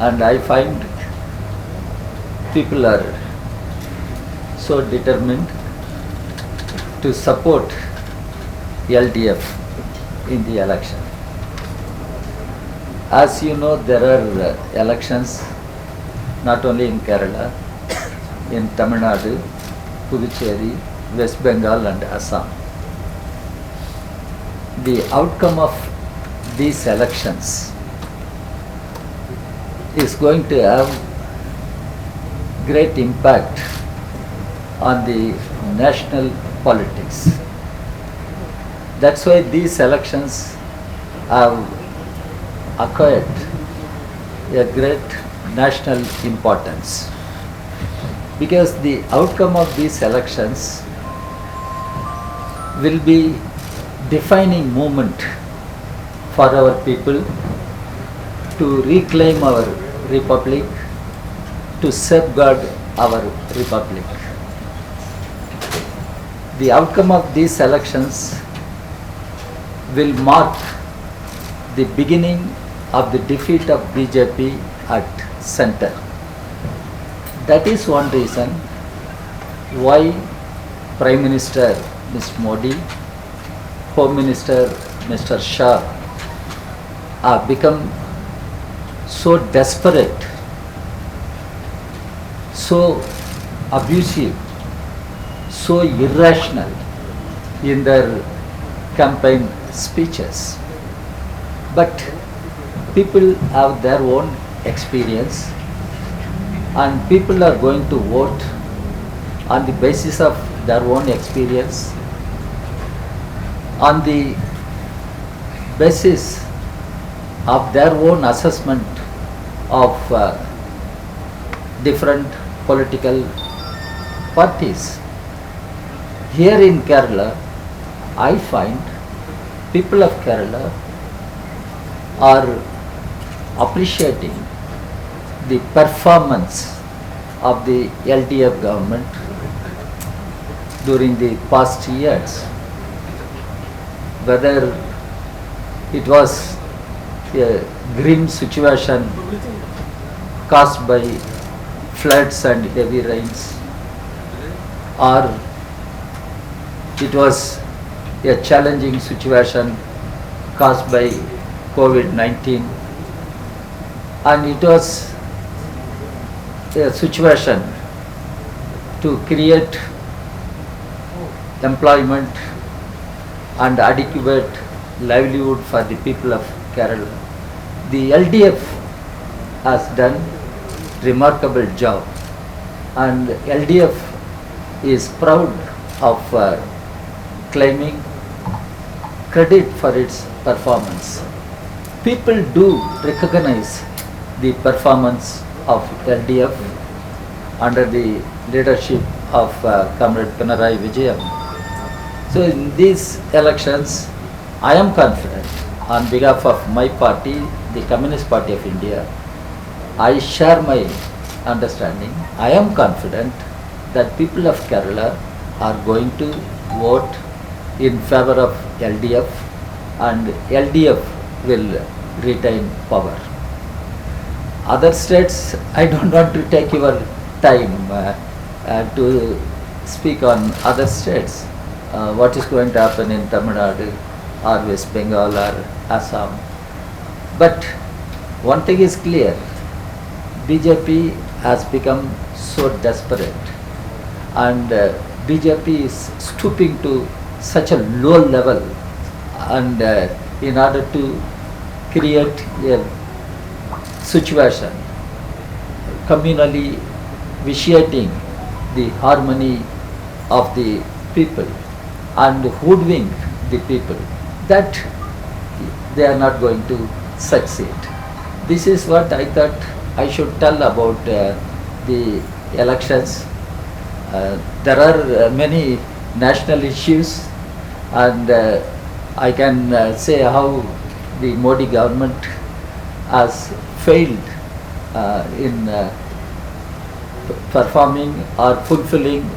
and I find people are so determined to support LDF in the election. As you know, there are elections not only in Kerala, in Tamil Nadu, Puducherry, West Bengal and Assam. The outcome of these elections is going to have great impact on the national politics. That's why these elections have acquired a great national importance, because the outcome of these elections will be defining moment for our people to reclaim our republic, to safeguard our republic. The outcome of these elections will mark the beginning of the defeat of BJP at center. That is one reason why Prime Minister Mr. Modi, Home Minister Mr. Shah have become so desperate, so abusive, so irrational in their campaign speeches. But people have their own experience, and people are going to vote on the basis of their own experience, on the basis of their own assessment of different political parties. Here in Kerala, I find people of Kerala are appreciating the performance of the LDF government during the past years. Whether it was a grim situation caused by floods and heavy rains, or it was a challenging situation caused by COVID-19, and it was a situation to create employment and adequate livelihood for the people of Kerala. The LDF has done remarkable job, and LDF is proud of claiming credit for its performance. People do recognize the performance of LDF under the leadership of Comrade Pinarayi Vijayan. So in these elections, I am confident on behalf of my party, the Communist Party of India. I share my understanding. I am confident that people of Kerala are going to vote in favor of LDF, and LDF will retain power. Other states, I don't want to take your time to speak on other states. What is going to happen in Tamil Nadu or West Bengal or Assam. But one thing is clear, BJP has become so desperate, and BJP is stooping to such a low level, and in order to create a situation communally vitiating the harmony of the people and hoodwink the people, that they are not going to succeed. This is what I thought I should tell about the elections. There are many national issues, and I can say how the Modi government has failed in performing or fulfilling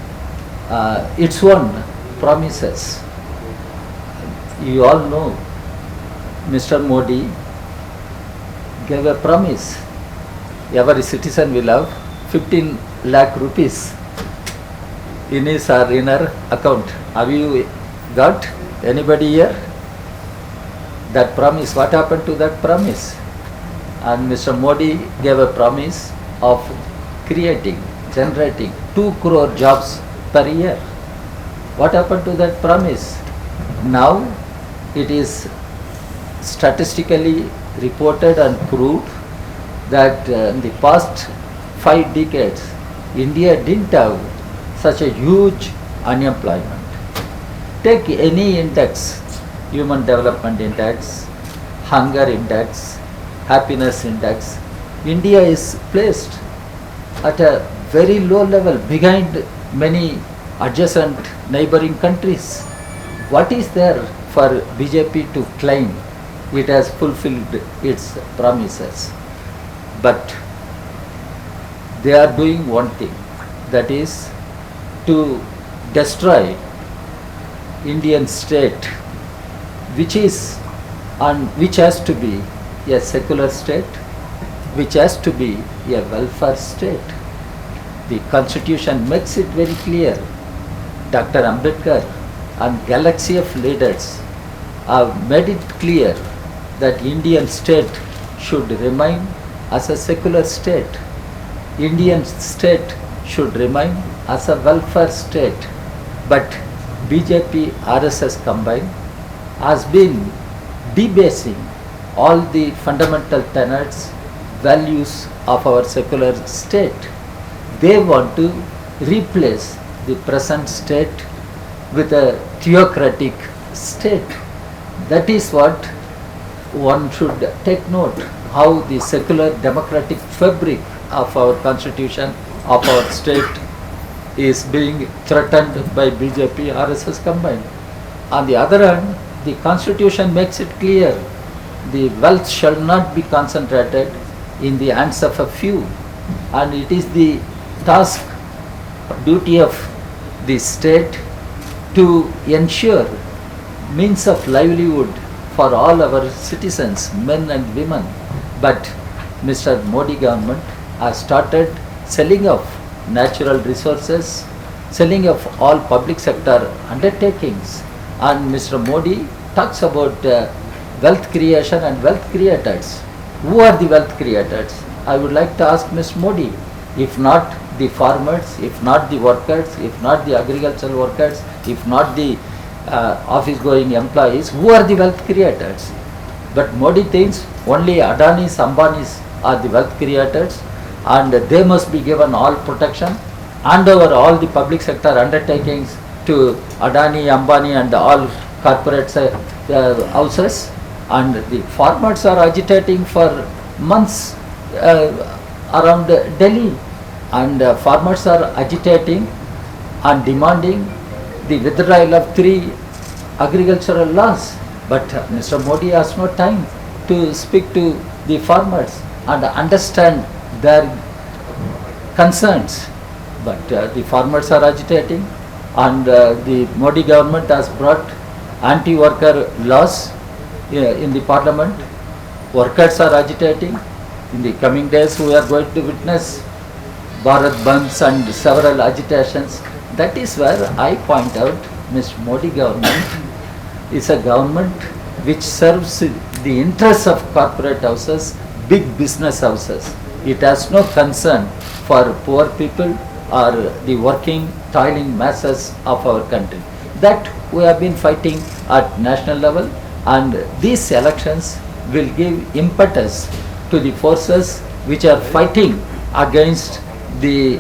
its own promises. You all know Mr. Modi gave a promise every citizen will have 15 lakh rupees in his or in her account. Have you got anybody here? That promise, what happened to that promise? And Mr. Modi gave a promise of generating 2 crore jobs per year. What happened to that promise? Now it is statistically reported and proved that in the past 5 decades, India didn't have such a huge unemployment. Take any index, Human Development Index, Hunger Index, Happiness Index, India is placed at a very low level behind many adjacent neighboring countries. What is there for BJP to claim it has fulfilled its promises? But they are doing one thing, that is to destroy Indian state, which has to be a secular state, which has to be a welfare state. The constitution makes it very clear. Dr. Ambedkar and galaxy of leaders have made it clear that Indian state should remain as a secular state. Indian state should remain as a welfare state. But BJP, RSS combined has been debasing all the fundamental tenets, values of our secular state. They want to replace the present state with a theocratic state. That is what one should take note, how the secular democratic fabric of our constitution, of our state is being threatened by BJP, RSS combined. On the other hand, the constitution makes it clear the wealth shall not be concentrated in the hands of a few, and it is the task, duty of the state to ensure means of livelihood for all our citizens, men and women. But Mr. Modi government has started selling off natural resources, selling off all public sector undertakings, and Mr. Modi talks about wealth creation and wealth creators. Who are the wealth creators? I would like to ask Ms. Modi, if not the farmers, if not the workers, if not the agricultural workers, if not the office going employees, who are the wealth creators? But Modi thinks only Adanis, Ambanis are the wealth creators, and they must be given all protection, hand over all the public sector undertakings to Adani, Ambani and all corporate houses. And the farmers are agitating for months around Delhi, and farmers are agitating and demanding the withdrawal of 3 agricultural laws. But Mr. Modi has no time to speak to the farmers and understand their concerns. But the farmers are agitating, and the Modi government has brought anti-worker laws in the parliament. Workers are agitating. In the coming days we are going to witness Bharat Bandhs and several agitations. That is where I point out Mr. Modi government is a government which serves the interests of corporate houses, big business houses. It has no concern for poor people or the working, toiling masses of our country. That we have been fighting at national level, and these elections will give impetus to the forces which are fighting against the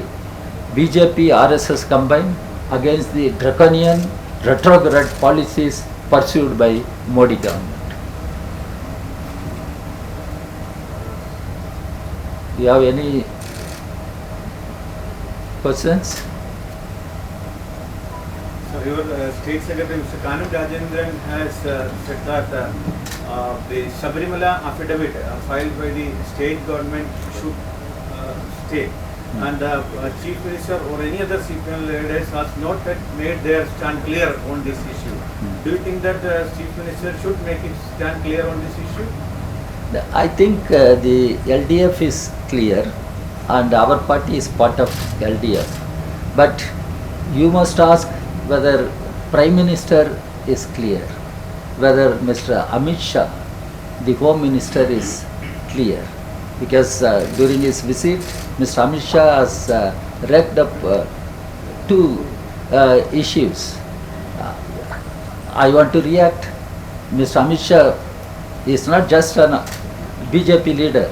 BJP, RSS combined, against the draconian, retrograde policies pursued by Modi government. Do you have any questions? So your State Secretary Mr. Kanam Rajendran has said that the Sabarimala affidavit filed by the state government should stay, and the Chief Minister or any other CPM leaders has not yet made their stand clear on this issue. Do you think that the Chief Minister should make it stand clear on this issue? I think the LDF is clear and our party is part of LDF. But you must ask whether Prime Minister is clear, whether Mr. Amit Shah, the Home Minister, is clear. Because during his visit, Mr. Amit Shah has racked up two issues. I want to react. Mr. Amit Shah is not just a BJP leader,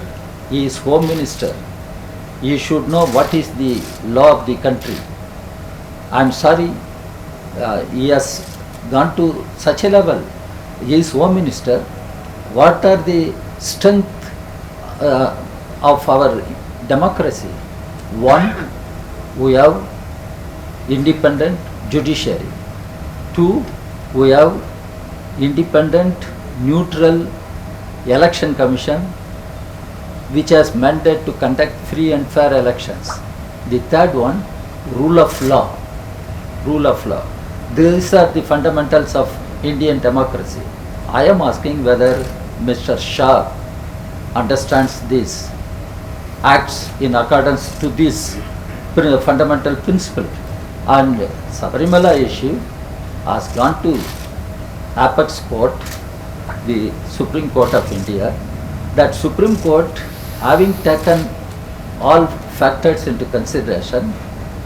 he is Home Minister. He should know what is the law of the country. I am sorry, he has gone to such a level. He is Home Minister. What are the strength of our democracy? One, we have independent judiciary. Two, we have independent, neutral election commission which has mandate to conduct free and fair elections. The third one, rule of law. Rule of law. These are the fundamentals of Indian democracy. I am asking whether Mr. Shah understands this, acts in accordance to this fundamental principle. And Sabarimala issue has gone to Apex Court, the Supreme Court of India. That Supreme Court, having taken all factors into consideration,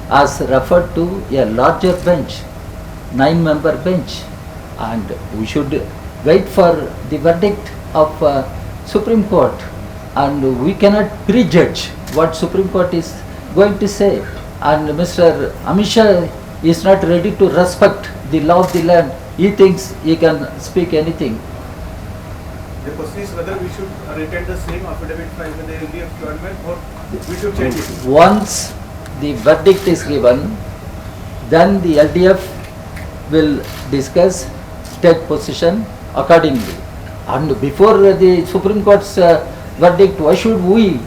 has referred to a larger bench, 9-member bench, and we should wait for the verdict of Supreme Court, and we cannot prejudge what Supreme Court is going to say. And Mr. Amit Shah is not ready to respect the law of the land. He thinks he can speak anything. The question is whether we should retain the same affidavit filed with the LDF government or we should change it. Once the verdict is given, then the LDF will discuss, take position accordingly. And before the Supreme Court's verdict, why should we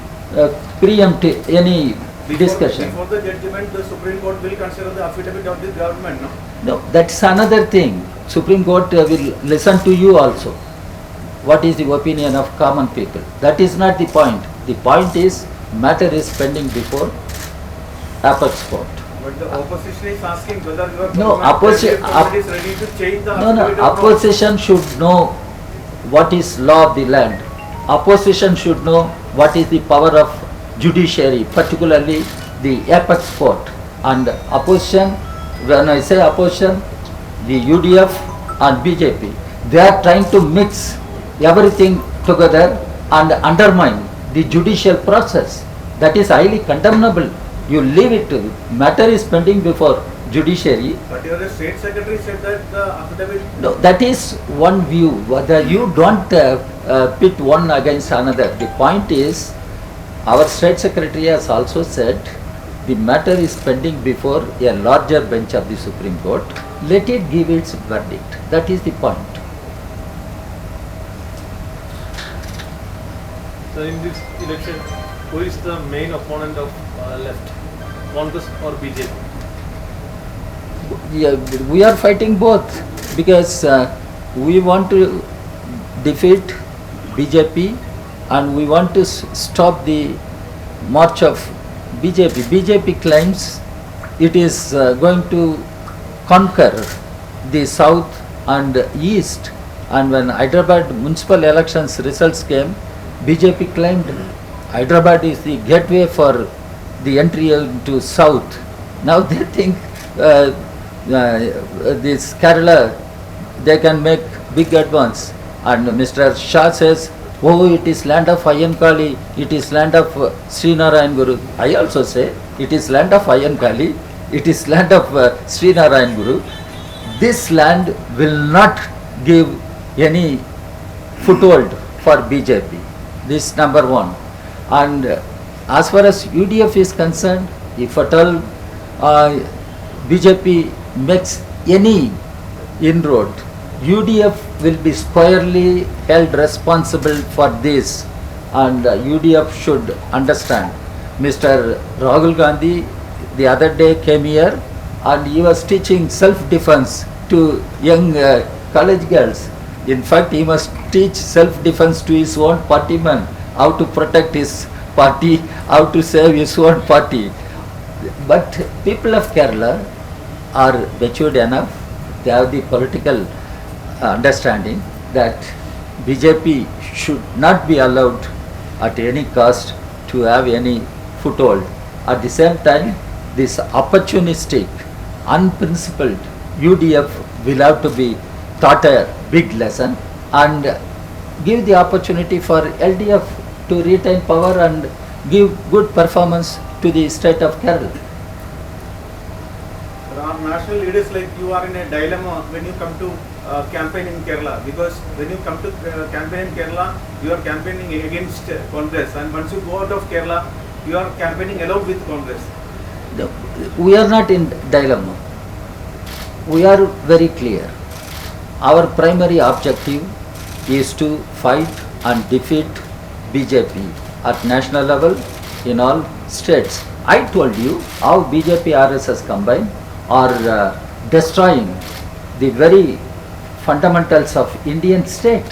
preempt any discussion? Before the judgment, the Supreme Court will consider the affidavit of the government, no? No, that's another thing. Supreme Court will listen to you also. What is the opinion of common people? That is not the point. The point is, matter is pending before Apex Court. But the opposition is asking whether your No, government is ready to change the affidavit. Opposition should know what is law of the land. Opposition should know what is the power of judiciary, particularly the Apex Court. And opposition, when I say opposition, the UDF and BJP, they are trying to mix everything together and undermine the judicial process. That is highly condemnable. You leave it to, matter is pending before judiciary. But your state secretary said that the affidavit... No, that is one view. Whether you don't pit one against another. The point is, our state secretary has also said the matter is pending before a larger bench of the Supreme Court. Let it give its verdict. That is the point. So in this election, who is the main opponent of left, Congress or BJP? Yeah, we are fighting both because we want to defeat BJP and we want to stop the march of BJP. BJP claims it is going to conquer the south and east, and when Hyderabad municipal elections results came, BJP claimed Hyderabad is the gateway for the entry into south. Now they think this Kerala, they can make big advance, and Mr. Shah says, oh, it is land of Ayan-Kali, it is land of Srinarayan Guru. I also say, it is land of Ayan-Kali, it is land of Srinarayan Guru. This land will not give any foothold for BJP. This number one. And as far as UDF is concerned, if at all BJP makes any inroad, UDF will be squarely held responsible for this, and UDF should understand. Mr. Rahul Gandhi the other day came here and he was teaching self-defense to young college girls. In fact, he must teach self-defense to his own partymen, how to protect his party, how to save his own party. But people of Kerala are matured enough, they have the political understanding that BJP should not be allowed at any cost to have any foothold. At the same time, this opportunistic, unprincipled UDF will have to be taught a big lesson and give the opportunity for LDF to retain power and give good performance to the state of Kerala. Our national leaders like you are in a dilemma when you come to campaign in Kerala, because when you come to campaign in Kerala, you are campaigning against Congress, and once you go out of Kerala, you are campaigning along with Congress. We are not in dilemma. We are very clear. Our primary objective is to fight and defeat BJP at national level in all states. I told you how BJP RSS combined are destroying the very fundamentals of Indian state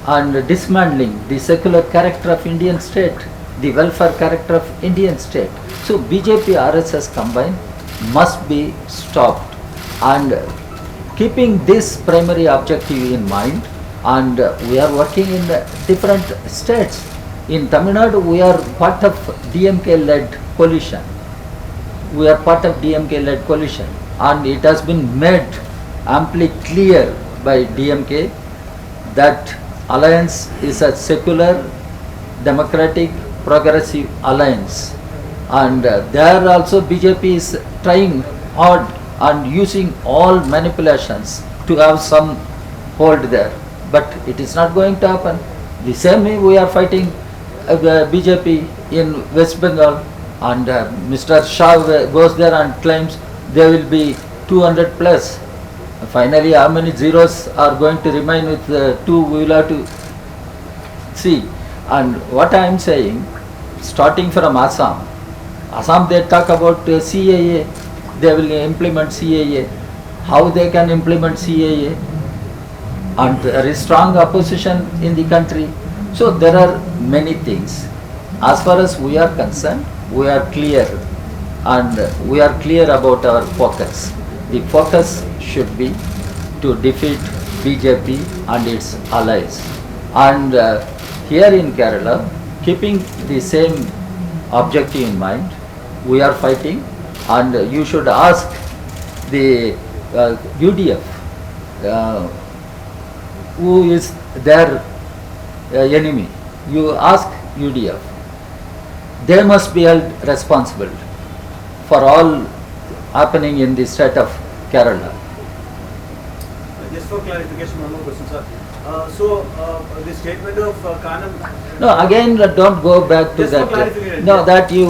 and dismantling the secular character of Indian state, the welfare character of Indian state. So BJP RSS combined must be stopped, and keeping this primary objective in mind, and we are working in different states. In Tamil Nadu, we are part of DMK-led coalition. We are part of DMK-led coalition, and it has been made amply clear by DMK that alliance is a secular, democratic, progressive alliance, and there also BJP is trying hard and using all manipulations to have some hold there, but it is not going to happen. The same way we are fighting BJP in West Bengal, and Mr. Shah goes there and claims there will be 200 plus. Finally, how many zeros are going to remain with 2, we will have to see. And what I am saying, starting from Assam they talk about CAA, they will implement CAA. How they can implement CAA? And there is strong opposition in the country. So there are many things. As far as we are concerned, we are clear, and we are clear about our focus. The focus should be to defeat BJP and its allies. And here in Kerala, keeping the same objective in mind, we are fighting, and you should ask the UDF who is their enemy. You ask UDF. They must be held responsible for all happening in the state of Kerala. Just for clarification, one more question, sir. The statement of Kanam. No, again, don't go back to Just for that. clarification, No, yeah. that you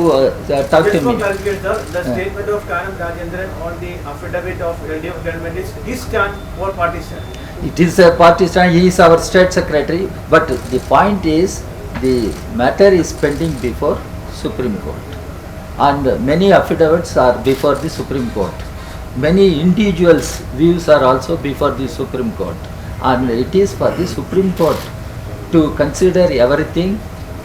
talk Just to for me. clarification, sir, the statement of Kanam Rajendran on the affidavit of LDF government is his stand or party stand? It is a party stand. He is our state secretary. But the point is, the matter is pending before Supreme Court, and many affidavits are before the Supreme Court. Many individuals' views are also before the Supreme Court, and it is for the Supreme Court to consider everything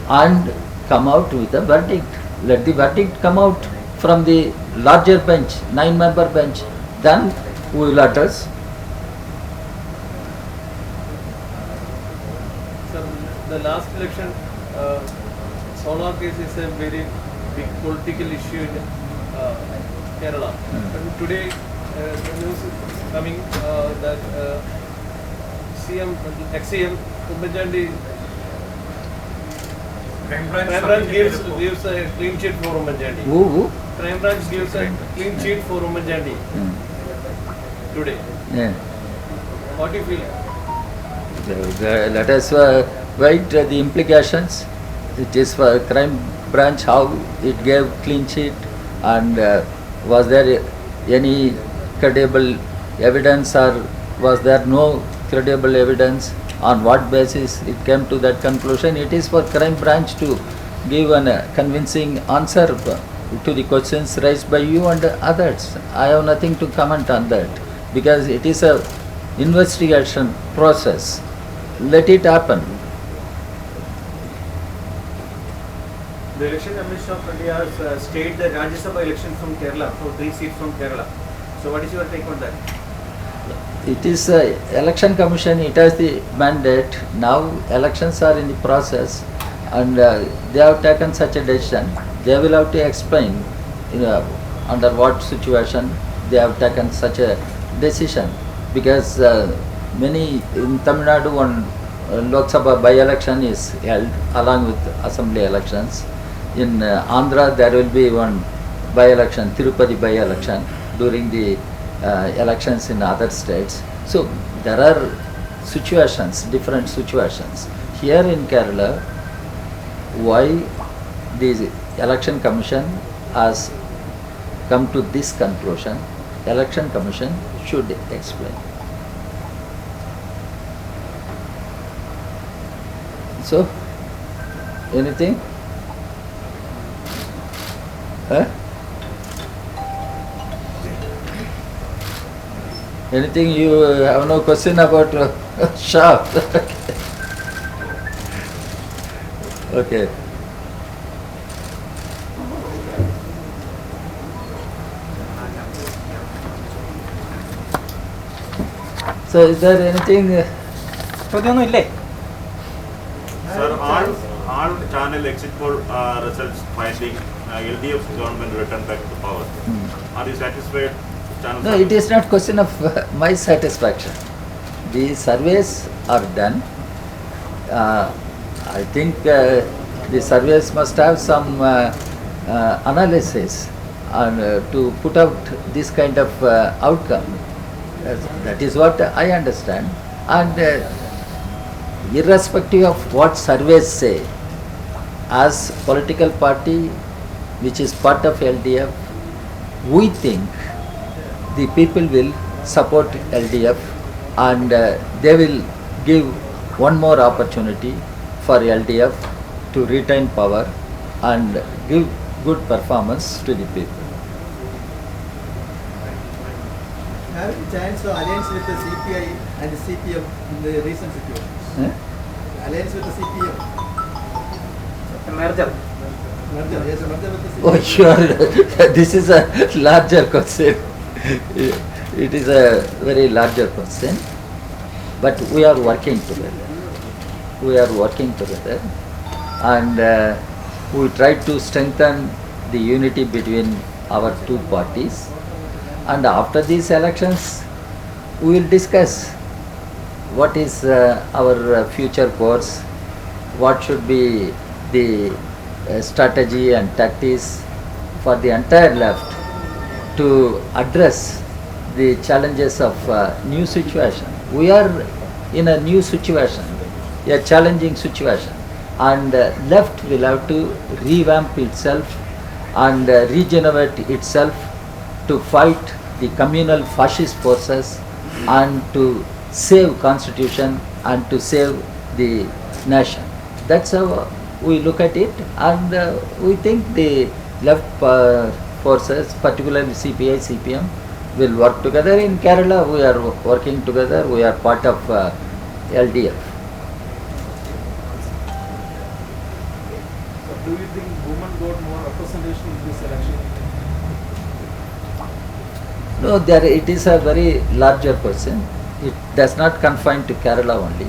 and come out with a verdict. Let the verdict come out from the larger bench, 9-member bench, then we will address. Sir, the last election, solar case is a very big political issue in Kerala. And today, the news is coming that ex-CM Ummachandi Crime Branch gives a clean sheet for Ummachandi. Who? Crime Branch gives a clean sheet for Ummachandi today. Yeah. What do you feel? Let us wait the implications. It is for crime branch how it gave clean sheet, and was there any credible evidence, or was there no credible evidence? On what basis it came to that conclusion? It is for crime branch to give a convincing answer to the questions raised by you and others. I have nothing to comment on that, because it is a investigation process. let it happen. The election commission of India has stayed the Rajya Sabha election from Kerala, for 3 seats from Kerala. So what is your take on that? It is election commission, it has the mandate. Now elections are in the process and they have taken such a decision. They will have to explain under what situation they have taken such a decision. Because many in Tamil Nadu one Lok Sabha by-election is held along with assembly elections. In Andhra there will be one by-election, Tirupati by-election during the elections in other states. So there are situations, different situations. Here in Kerala, why the election commission has come to this conclusion, election commission should explain. So, anything? Huh? Anything you have no question about Shah? Okay. So is there anything? ചോദ്യമൊന്നുമില്ലേ? Sir, all channel exit poll results finding LDF government return back to power. Are you satisfied? Channel No, it is not question of my satisfaction. The surveys are done. I think the surveys must have some analysis and to put out this kind of outcome. That is what I understand. And irrespective of what surveys say, as political party which is part of LDF, we think the people will support LDF and they will give one more opportunity for LDF to retain power and give good performance to the people. Having chance of alliance with the CPI and the CPM in the recent situations. Alliance with the CPM. Merger. Merger, yes, merger with the CPM. Oh, sure. This is a larger question. It is a very larger question. But we are working together. We are working together. And we try to strengthen the unity between our two parties. And after these elections, we will discuss what is our future course, what should be the strategy and tactics for the entire left to address the challenges of new situation. We are in a new situation, a challenging situation, and left will have to revamp itself and regenerate itself to fight the communal fascist forces and to save constitution and to save the nation. That's how we look at it, and we think the left forces, particularly CPI, CPM, will work together. In Kerala, we are working together. We are part of LDF. Do you think women got more representation in this election? No, it is a very larger question. It does not confine to Kerala only.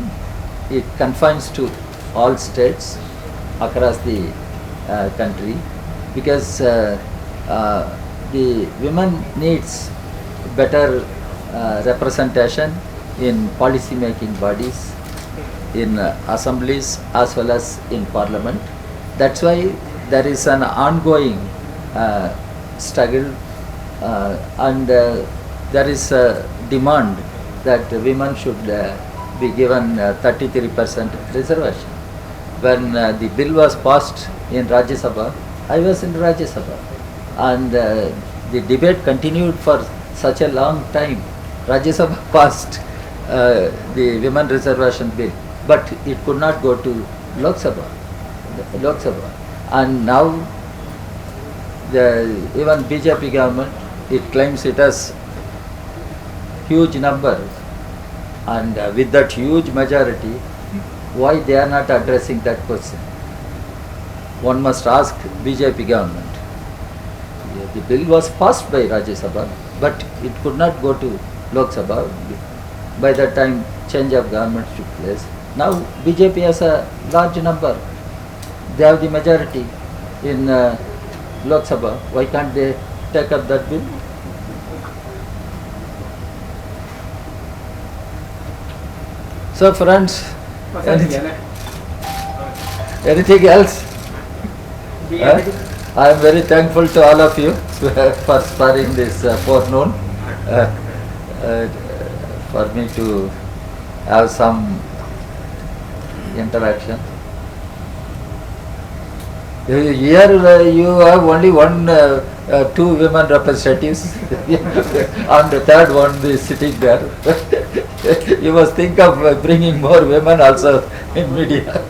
It confines to all states across the country, because the women needs better representation in policy making bodies, in assemblies as well as in parliament. That's why there is an ongoing struggle and there is a demand that women should be given 33% reservation. When the bill was passed in Rajya Sabha, I was in Rajya Sabha, and the debate continued for such a long time. Rajya Sabha passed the women reservation bill, but it could not go to Lok Sabha. And now even BJP government, it claims it has huge number, and with that huge majority Why they are not addressing that question? One must ask BJP government. Yeah, the bill was passed by Rajya Sabha, but it could not go to Lok Sabha. By that time, change of government took place. Now BJP has a large number. They have the majority in Lok Sabha. Why can't they take up that bill? So friends, anything else? I am very thankful to all of you for sparing this forenoon for me to have some interaction. Here you have only two women representatives and the third one is sitting there. You must think of bringing more women also in media.